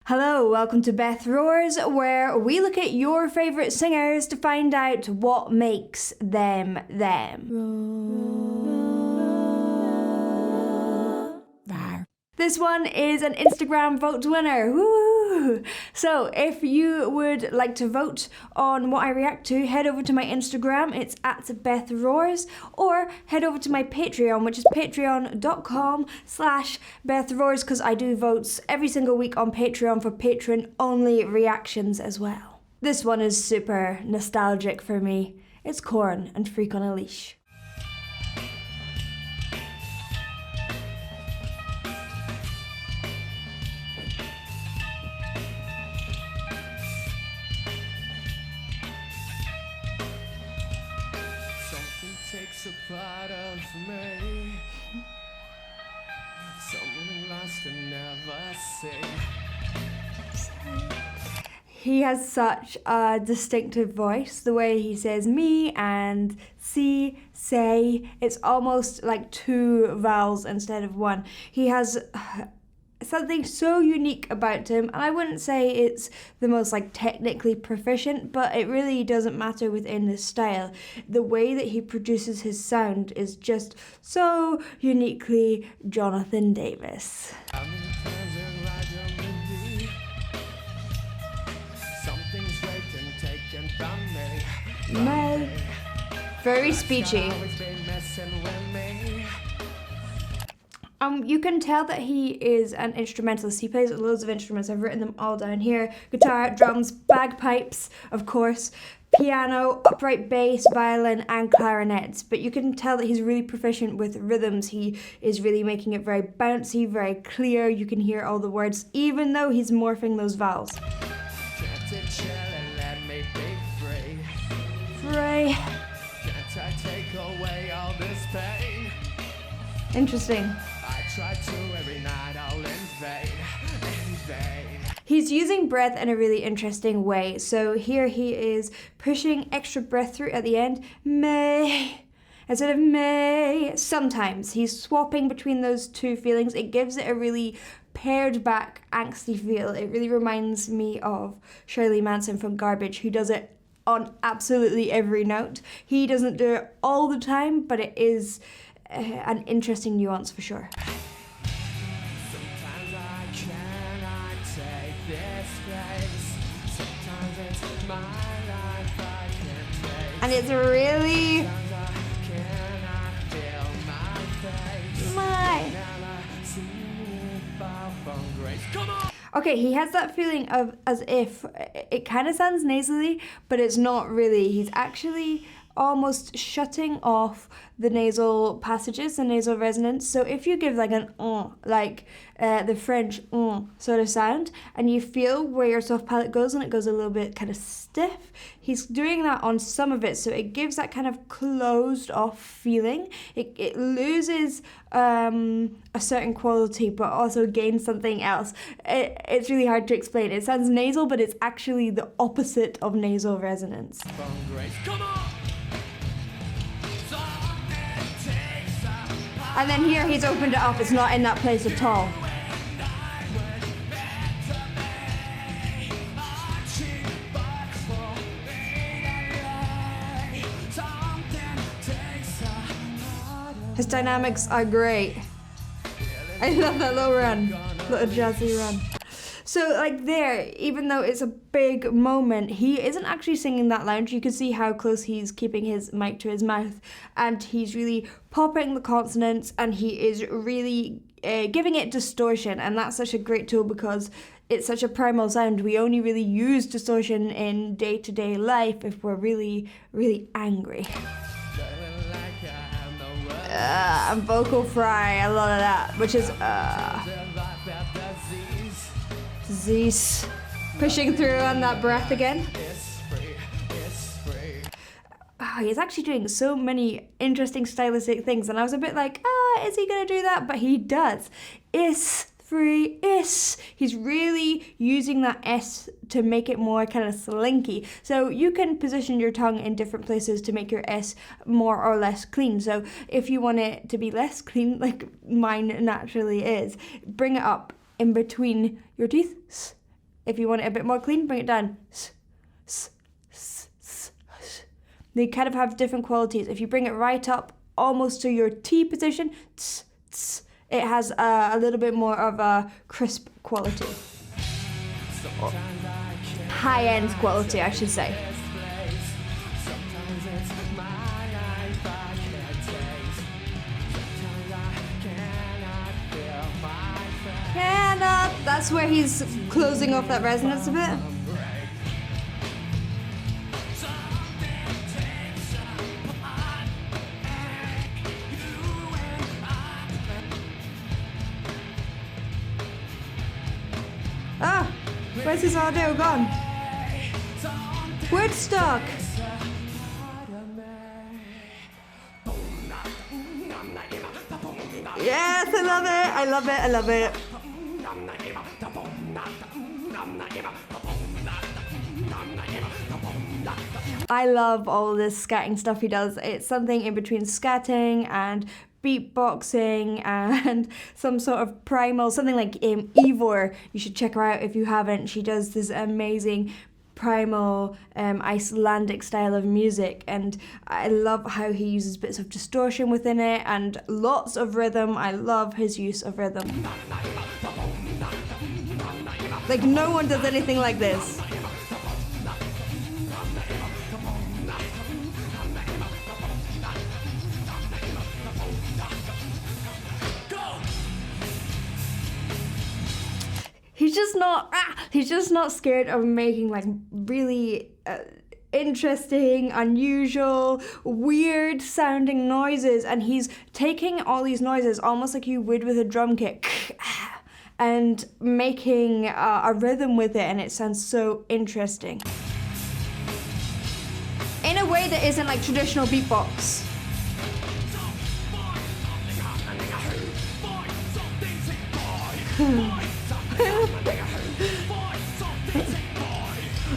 Hello, welcome to Beth Roars, where we look at your favourite singers to find out what makes them them. This one is an Instagram vote winner. Woo! So if you would like to vote on what I react to, head over to my Instagram, it's at Beth Roars, or head over to my Patreon, which is patreon.com/Beth Roars, because I do votes every single week on Patreon for patron-only reactions as well. This one is super nostalgic for me. It's Korn and Freak on a Leash. Takes a part of me, someone lost and never seen. He has such a distinctive voice. The way he says me and see, say, it's almost like two vowels instead of one. He has something so unique about him, and I wouldn't say it's the most technically proficient, but it really doesn't matter within this style. The way that he produces his sound is just so uniquely Jonathan Davis. Very speechy. You can tell that he is an instrumentalist. He plays loads of instruments. I've written them all down here. Guitar, drums, bagpipes, of course, piano, upright bass, violin, and clarinets. But you can tell that he's really proficient with rhythms. He is really making it very bouncy, very clear. You can hear all the words, even though he's morphing those vowels. Free. Interesting. He's using breath in a really interesting way. So here he is pushing extra breath through at the end. May. Instead of may. Sometimes he's swapping between those two feelings. It gives it a really pared back, angsty feel. It really reminds me of Shirley Manson from Garbage, who does it on absolutely every note. He doesn't do it all the time, but it is an interesting nuance for sure. And it's really okay, he has that feeling of as if it kind of sounds nasally, but it's not really. He's actually almost shutting off the nasal passages, the nasal resonance. So if you give an the French sort of sound, and you feel where your soft palate goes and it goes a little bit kind of stiff, he's doing that on some of it, so it gives that kind of closed off feeling. It loses a certain quality but also gains something else. It's really hard to explain. It sounds nasal, but it's actually the opposite of nasal resonance. Come on! And then here he's opened it up, it's not in that place at all. His dynamics are great. I love that little run, little jazzy run. So there, even though it's a big moment, he isn't actually singing that loud. You can see how close he's keeping his mic to his mouth, and he's really popping the consonants, and he is really giving it distortion, and that's such a great tool because it's such a primal sound. We only really use distortion in day-to-day life if we're really, really angry. And vocal fry, a lot of that, which is disease. Pushing through on that breath again. He's actually doing so many interesting stylistic things, and I was a bit is he gonna do that? But he does. Free is. He's really using that S to make it more kind of slinky. So you can position your tongue in different places to make your S more or less clean. So if you want it to be less clean, like mine naturally is, bring it up in between your teeth If you want it a bit more clean, bring it down. They kind of have different qualities. If you bring it right up almost to your T position, it has a little bit more of a crisp quality. High-end quality, I should say. That's where he's closing off that resonance a bit. Ah, where's his audio gone? Woodstock! Yes, I love it, I love it, I love it. I love all this scatting stuff he does. It's something in between scatting and beatboxing and some sort of primal, something like Ivor. You should check her out if you haven't. She does this amazing primal Icelandic style of music, and I love how he uses bits of distortion within it and lots of rhythm. I love his use of rhythm. Like, no one does anything like this. He's just not scared of making like really interesting, unusual, weird sounding noises, and he's taking all these noises almost like you would with a drum kit and making a rhythm with it, and it sounds so interesting in a way that isn't like traditional beatbox.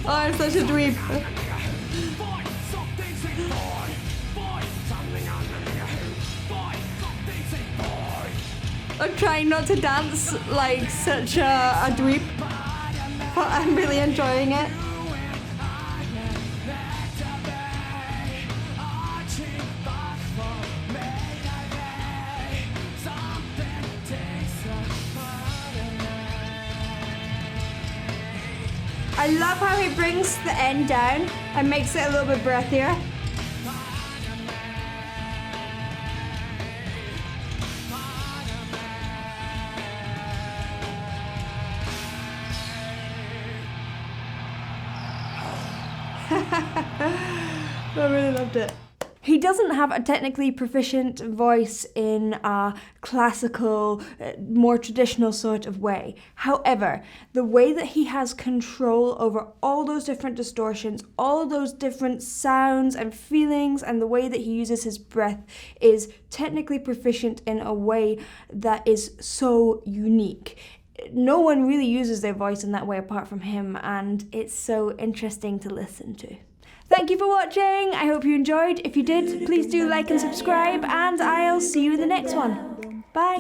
Oh, I'm such a dweeb. I'm trying not to dance like such a dweeb, but I'm really enjoying it. I love how he brings the end down and makes it a little bit breathier. I really loved it. He doesn't have a technically proficient voice in a classical, more traditional sort of way. However, the way that he has control over all those different distortions, all those different sounds and feelings, and the way that he uses his breath is technically proficient in a way that is so unique. No one really uses their voice in that way apart from him, and it's so interesting to listen to. Thank you for watching. I hope you enjoyed. If you did, please do like and subscribe, and I'll see you in the next one. Bye.